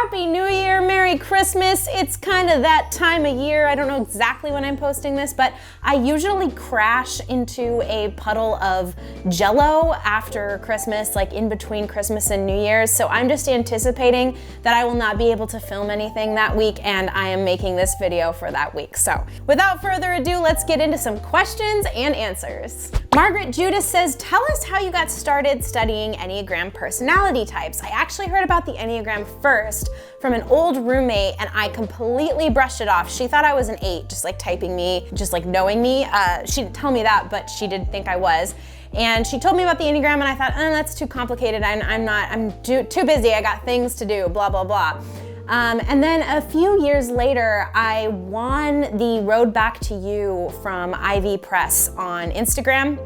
Happy New Year, Merry Christmas. It's kind of that time of year. I don't know exactly when I'm posting this, but I usually crash into a puddle of Jell-O after Christmas, like in between Christmas and New Year's. So I'm just anticipating that I will not be able to film anything that week, and I am making this video for that week. So without further ado, let's get into some questions and answers. Margaret Judas says, tell us how you got started studying Enneagram personality types. I actually heard about the Enneagram first from an old roommate, and I completely brushed it off. She thought I was an 8, just like typing me, just like knowing me. She didn't tell me that, but she did think I was. And she told me about the Enneagram, and I thought, that's too complicated. I'm too busy. I got things to do, blah, blah, blah. And then a few years later, I won the Road Back to You from Ivy Press on Instagram.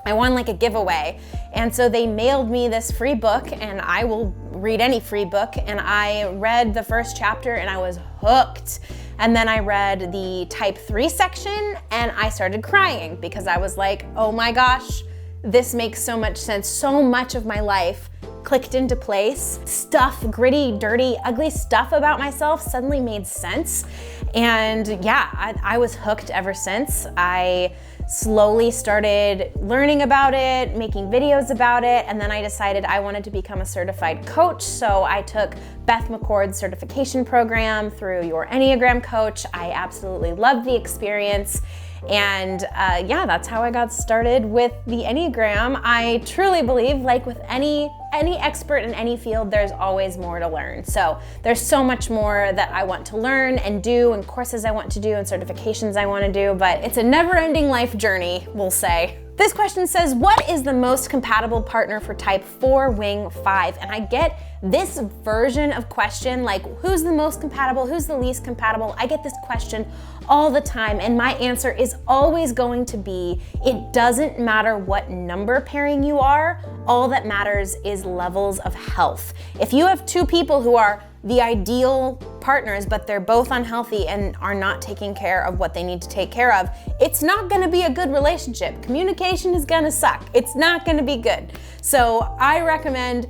I won like a giveaway. And so they mailed me this free book, and I will read any free book. And I read the first chapter and I was hooked. And then I read the type 3 section and I started crying because I was like, oh my gosh, this makes so much sense. So much of my life clicked into place. Stuff, gritty, dirty, ugly stuff about myself suddenly made sense. And yeah, I was hooked ever since. I slowly started learning about it, making videos about it, and then I decided I wanted to become a certified coach. So I took Beth McCord's certification program through Your Enneagram Coach. I absolutely loved the experience. And yeah, that's how I got started with the Enneagram. I truly believe, like with any expert in any field, there's always more to learn. So there's so much more that I want to learn and do, and courses I want to do, and certifications I want to do, but it's a never-ending life journey, we'll say. This question says, what is the most compatible partner for type 4 wing 5? And I get this version of question, like who's the most compatible, who's the least compatible? I get this question all the time, and my answer is always going to be, it doesn't matter what number pairing you are, all that matters is levels of health. If you have two people who are the ideal partners, but they're both unhealthy and are not taking care of what they need to take care of, it's not gonna be a good relationship. Communication is gonna suck. It's not gonna be good. So I recommend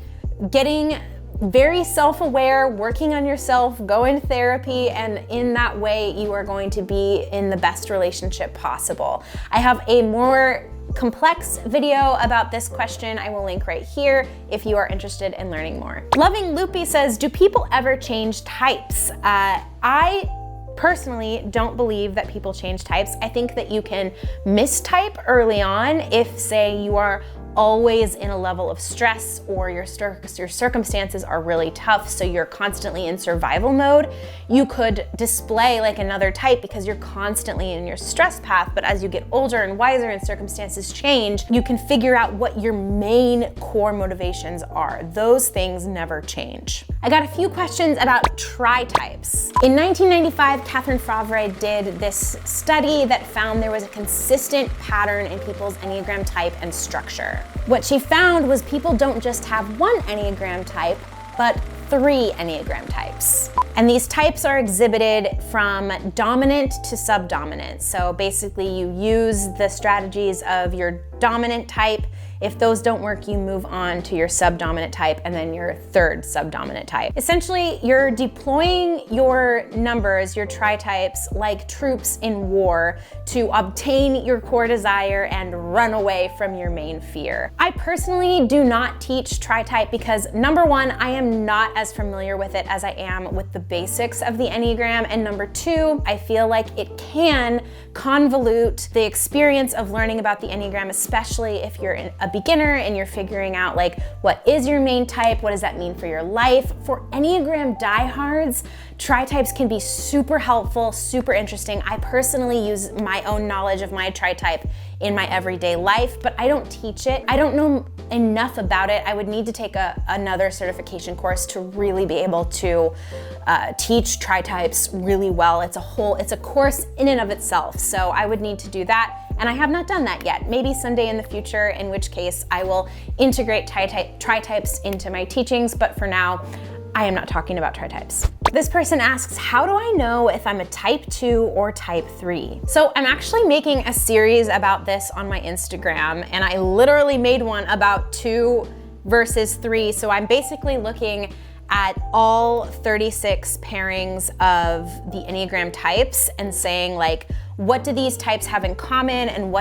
getting very self-aware, working on yourself, going to therapy, and in that way you are going to be in the best relationship possible. I have a more complex video about this question. I will link right here if you are interested in learning more. Loving Loopy says, do people ever change types? I personally don't believe that people change types. I think that you can mistype early on if, say, you are always in a level of stress, or your circumstances are really tough, so you're constantly in survival mode. You could display like another type because you're constantly in your stress path, but as you get older and wiser and circumstances change, you can figure out what your main core motivations are. Those things never change. I got a few questions about tritypes. In 1995, Catherine Favre did this study that found there was a consistent pattern in people's Enneagram type and structure. What she found was people don't just have one Enneagram type, but 3 Enneagram types. And these types are exhibited from dominant to subdominant. So basically you use the strategies of your dominant type. If those don't work, you move on to your subdominant type and then your third subdominant type. Essentially, you're deploying your numbers, your tritypes, like troops in war to obtain your core desire and run away from your main fear. I personally do not teach tritype because, number one, I am not as familiar with it as I am with the basics of the Enneagram, and number two, I feel like it can convolute the experience of learning about the Enneagram, especially if you're a beginner and you're figuring out like, what is your main type? What does that mean for your life? For Enneagram diehards, tritypes can be super helpful, super interesting. I personally use my own knowledge of my tritype in my everyday life, but I don't teach it. I don't know enough about it. I would need to take another certification course to really be able to teach tritypes really well. It's a course in and of itself. So I would need to do that. And I have not done that yet. Maybe someday in the future, in which case I will integrate tritypes into my teachings. But for now, I am not talking about tritypes. This person asks, how do I know if I'm a type 2 or type 3? So I'm actually making a series about this on my Instagram, and I literally made one about 2 versus 3. So I'm basically looking at all 36 pairings of the Enneagram types and saying like, what do these types have in common and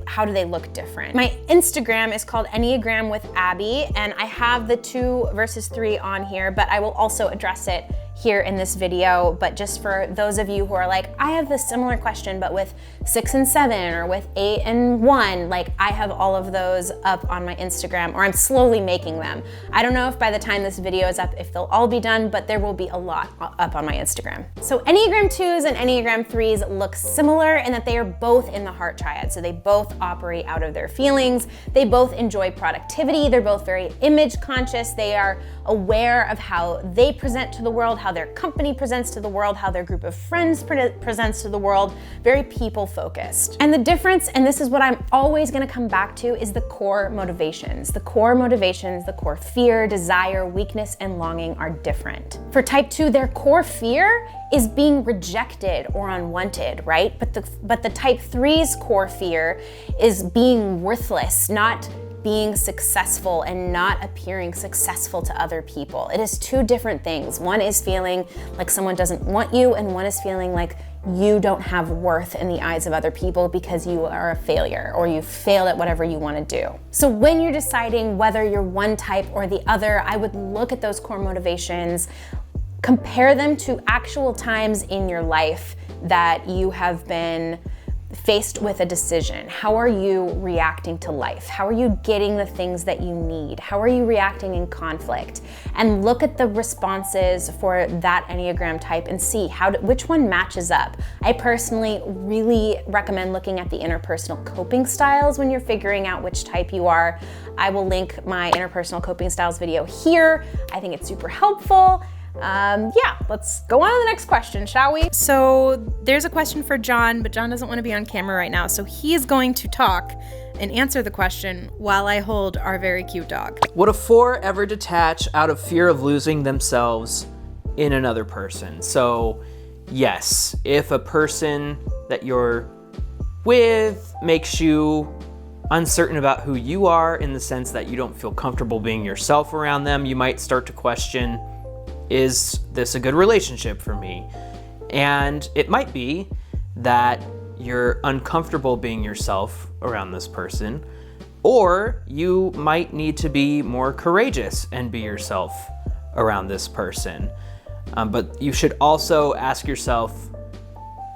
how do they look different? My Instagram is called Enneagram with Abbey, and I have the 2 versus 3 on here, but I will also address it here in this video. But just for those of you who are like, I have this similar question, but with 6 and 7 or with 8 and 1, like I have all of those up on my Instagram, or I'm slowly making them. I don't know if by the time this video is up, if they'll all be done, but there will be a lot up on my Instagram. So Enneagram 2s and Enneagram 3s look similar in that they are both in the heart triad. So they both operate out of their feelings. They both enjoy productivity. They're both very image conscious. They are aware of how they present to the world, how their company presents to the world, how their group of friends presents to the world, very people focused. And the difference, and this is what I'm always gonna come back to, is the core motivations. The core motivations, the core fear, desire, weakness, and longing are different. For type 2, their core fear is being rejected or unwanted, right? But the type 3's core fear is being worthless, not being successful and not appearing successful to other people. It is 2 different things. One is feeling like someone doesn't want you, and one is feeling like you don't have worth in the eyes of other people because you are a failure or you failed at whatever you want to do. So when you're deciding whether you're one type or the other, I would look at those core motivations, compare them to actual times in your life that you have been faced with a decision. How are you reacting to life? How are you getting the things that you need? How are you reacting in conflict? And look at the responses for that Enneagram type and see which one matches up. I personally really recommend looking at the interpersonal coping styles when you're figuring out which type you are. I will link my interpersonal coping styles video here. I think it's super helpful. Yeah, let's go on to the next question, shall we? So there's a question for John, but John doesn't want to be on camera right now, so he is going to talk and answer the question while I hold our very cute dog. Would a 4 ever detach out of fear of losing themselves in another person? So yes, if a person that you're with makes you uncertain about who you are, in the sense that you don't feel comfortable being yourself around them, you might start to question, is this a good relationship for me? And it might be that you're uncomfortable being yourself around this person, or you might need to be more courageous and be yourself around this person. But you should also ask yourself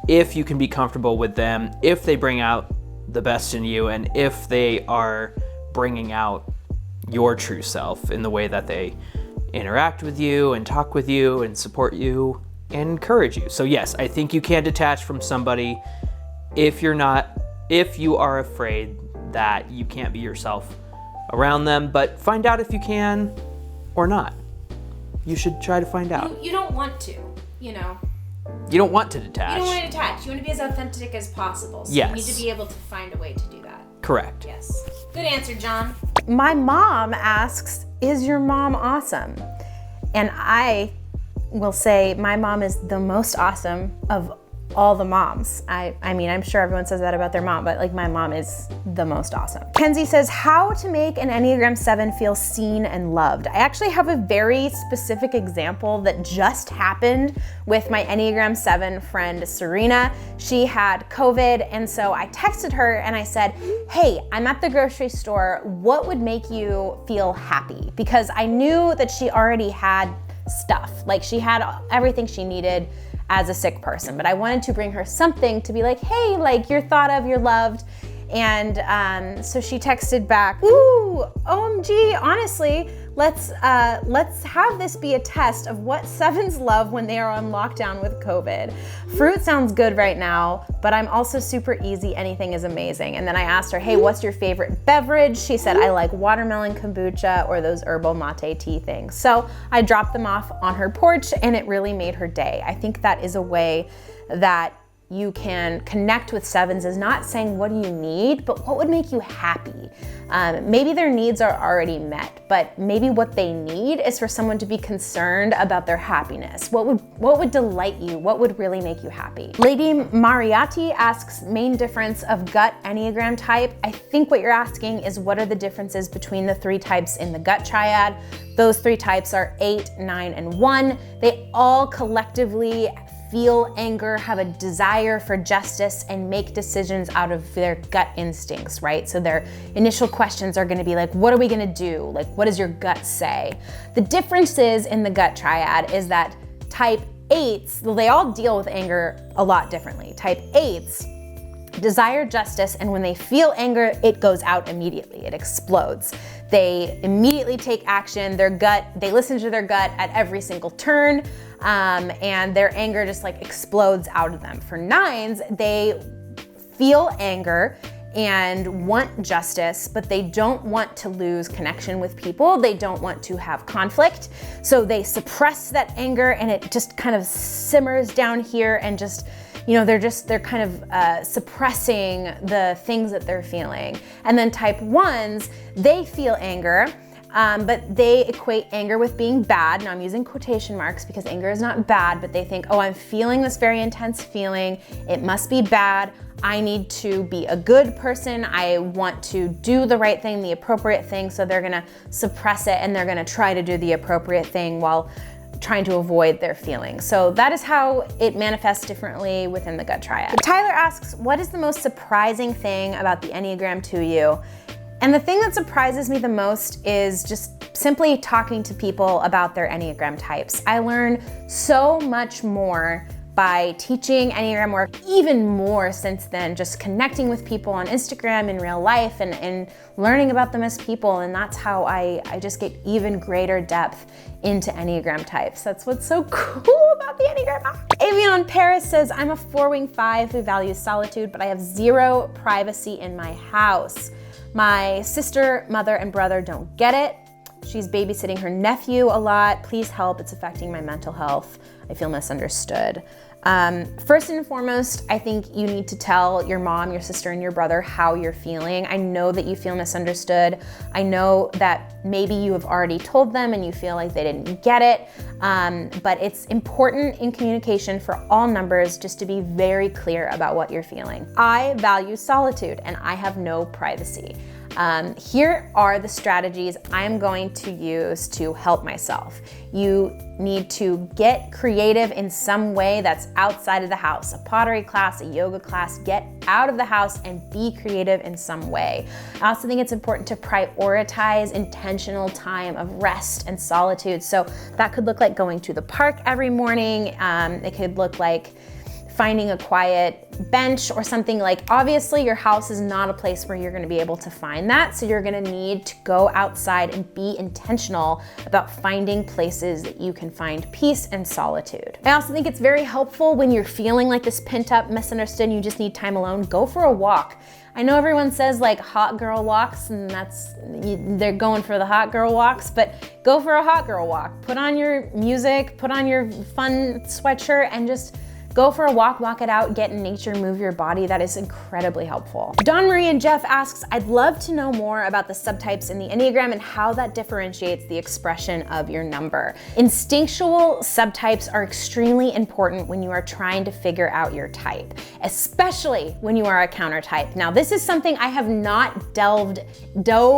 if you can be comfortable with them, if they bring out the best in you, and if they are bringing out your true self in the way that they interact with you and talk with you and support you and encourage you. So yes, I think you can detach from somebody if you are afraid that you can't be yourself around them, but find out if you can or not. You should try to find out. You don't want to, you know. You don't want to detach. You don't want to detach. You want to be as authentic as possible. So yes. You need to be able to find a way to do that. Correct. Yes. Good answer, John. My mom asks, is your mom awesome? And I will say my mom is the most awesome of all the moms. I mean, I'm sure everyone says that about their mom, but like my mom is the most awesome. Kenzie says, how to make an Enneagram 7 feel seen and loved. I actually have a very specific example that just happened with my Enneagram 7 friend, Serena. She had COVID, and so I texted her and I said, hey, I'm at the grocery store. What would make you feel happy? Because I knew that she already had stuff. Like she had everything she needed as a sick person, but I wanted to bring her something to be like, hey, like you're thought of, you're loved. And so she texted back, ooh, OMG, honestly, let's have this be a test of what 7s love when they are on lockdown with COVID. Fruit sounds good right now, but I'm also super easy, anything is amazing. And then I asked her, hey, what's your favorite beverage? She said, I like watermelon kombucha or those herbal mate tea things. So I dropped them off on her porch and it really made her day. I think that is a way that you can connect with sevens is not saying what do you need, but what would make you happy. Maybe their needs are already met, but maybe what they need is for someone to be concerned about their happiness. What would delight you? What would really make you happy? Lady Mariatti asks, main difference of gut Enneagram type. I think what you're asking is what are the differences between the 3 types in the gut triad? Those 3 types are 8, 9, and 1. They all collectively feel anger, have a desire for justice, and make decisions out of their gut instincts, right? So their initial questions are gonna be like, what are we gonna do? Like, what does your gut say? The differences in the gut triad is that type 8s, well, they all deal with anger a lot differently. Type 8s desire justice, and when they feel anger, it goes out immediately, it explodes. They immediately take action, they listen to their gut at every single turn, and their anger just like explodes out of them. For 9s, they feel anger and want justice, but they don't want to lose connection with people. They don't want to have conflict. So they suppress that anger and it just kind of simmers down here and just, you know, they're kind of suppressing the things that they're feeling. And then type 1s, they feel anger, but they equate anger with being bad. Now I'm using quotation marks because anger is not bad, but they think, oh, I'm feeling this very intense feeling. It must be bad. I need to be a good person. I want to do the right thing, the appropriate thing. So they're gonna suppress it and they're gonna try to do the appropriate thing while trying to avoid their feelings. So that is how it manifests differently within the gut triad. Tyler asks, what is the most surprising thing about the Enneagram to you? And the thing that surprises me the most is just simply talking to people about their Enneagram types. I learn so much more by teaching Enneagram work, even more since then, just connecting with people on Instagram in real life and learning about them as people. And that's how I just get even greater depth into Enneagram types. That's what's so cool about the Enneagram. Avion Paris says, I'm a 4-wing 5 who values solitude, but I have 0 privacy in my house. My sister, mother, and brother don't get it. She's babysitting her nephew a lot. Please help, it's affecting my mental health. I feel misunderstood. First and foremost, I think you need to tell your mom, your sister, and your brother how you're feeling. I know that you feel misunderstood. I know that maybe you have already told them and you feel like they didn't get it, but it's important in communication for all numbers just to be very clear about what you're feeling. I value solitude and I have no privacy. Here are the strategies I'm going to use to help myself. You need to get creative in some way that's outside of the house. A pottery class, a yoga class, get out of the house and be creative in some way. I also think it's important to prioritize intentional time of rest and solitude. So that could look like going to the park every morning. It could look like finding a quiet bench or something. Like, obviously your house is not a place where you're gonna be able to find that. So you're gonna need to go outside and be intentional about finding places that you can find peace and solitude. I also think it's very helpful when you're feeling like this pent up, misunderstood, and you just need time alone, go for a walk. I know everyone says like hot girl walks and they're going for the hot girl walks, but go for a hot girl walk. Put on your music, put on your fun sweatshirt and just go for a walk, walk it out, get in nature, move your body. That is incredibly helpful. Dawn Marie and Jeff asks, I'd love to know more about the subtypes in the Enneagram and how that differentiates the expression of your number. Instinctual subtypes are extremely important when you are trying to figure out your type, especially when you are a counter type. Now, this is something I have not dove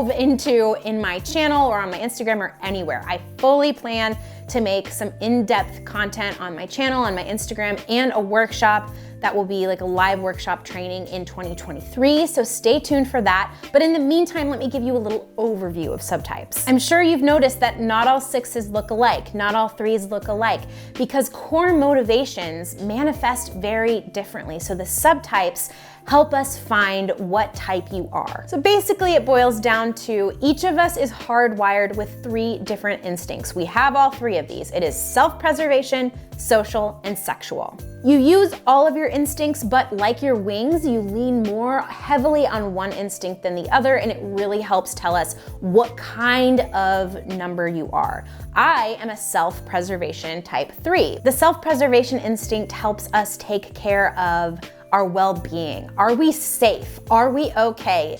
into in my channel or on my Instagram or anywhere. I fully plan to make some in-depth content on my channel, on my Instagram, and a workshop that will be like a live workshop training in 2023. So stay tuned for that. But in the meantime, let me give you a little overview of subtypes. I'm sure you've noticed that not all 6s look alike, not all 3s look alike, because core motivations manifest very differently. So the subtypes help us find what type you are. So basically it boils down to each of us is hardwired with 3 different instincts. We have all 3 of these. It is self-preservation, social, and sexual. You use all of your instincts, but like your wings, you lean more heavily on one instinct than the other, and it really helps tell us what kind of number you are. I am a self-preservation type 3. The self-preservation instinct helps us take care of our well-being. Are we safe? Are we okay?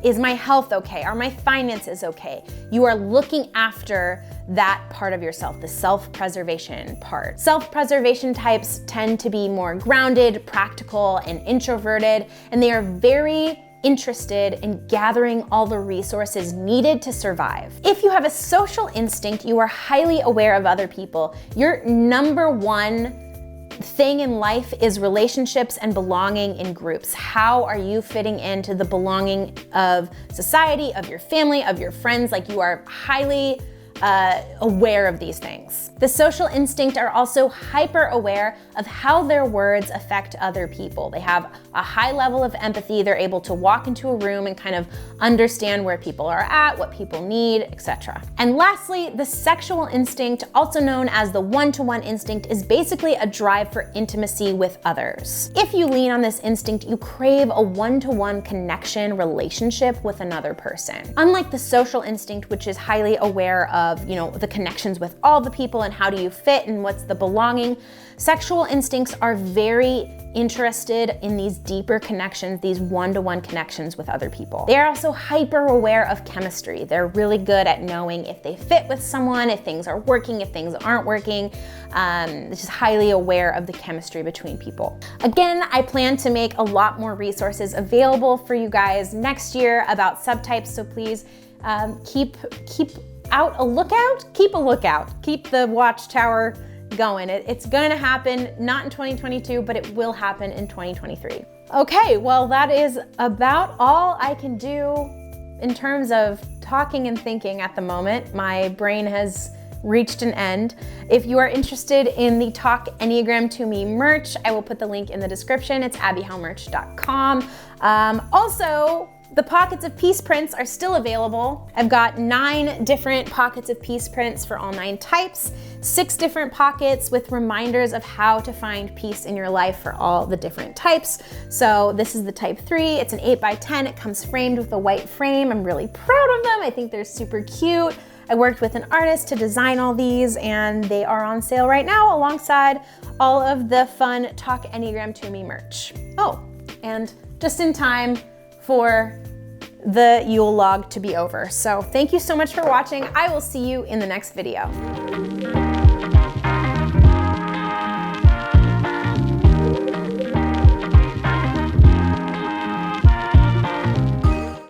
Is my health okay? Are my finances okay? You are looking after that part of yourself, the self-preservation part. Self-preservation types tend to be more grounded, practical, and introverted, and they are very interested in gathering all the resources needed to survive. If you have a social instinct, you are highly aware of other people. Your number one thing in life is relationships and belonging in groups. How are you fitting into the belonging of society, of your family, of your friends? Like, you are highly aware of these things. The social instinct are also hyper aware of how their words affect other people. They have a high level of empathy. They're able to walk into a room and kind of understand where people are at, what people need, etc. And lastly, the sexual instinct, also known as the one-to-one instinct, is basically a drive for intimacy with others. If you lean on this instinct, you crave a one-to-one connection relationship with another person. Unlike the social instinct, which is highly aware of, the connections with all the people and how do you fit and what's the belonging, sexual instincts are very interested in these deeper connections, these one-to-one connections with other people. They are also hyper aware of chemistry. They're really good at knowing if they fit with someone, if things are working, if things aren't working. Just highly aware of the chemistry between people. Again, I plan to make a lot more resources available for you guys next year about subtypes, so please keep a lookout. Keep the watchtower going. It's going to happen, not in 2022, but it will happen in 2023. Okay, well, that is about all I can do in terms of talking and thinking at the moment. My brain has reached an end. If you are interested in the Talk Enneagram to Me merch, I will put the link in the description. It's abbeyhowmerch.com. Also, the Pockets of Peace prints are still available. I've got 9 different Pockets of Peace prints for all 9 types, 6 different pockets with reminders of how to find peace in your life for all the different types. So this is the type 3, it's an 8x10, it comes framed with a white frame. I'm really proud of them, I think they're super cute. I worked with an artist to design all these, and they are on sale right now alongside all of the fun Talk Enneagram to Me merch. Oh, and just in time for the Yule log to be over. So thank you so much for watching. I will see you in the next video.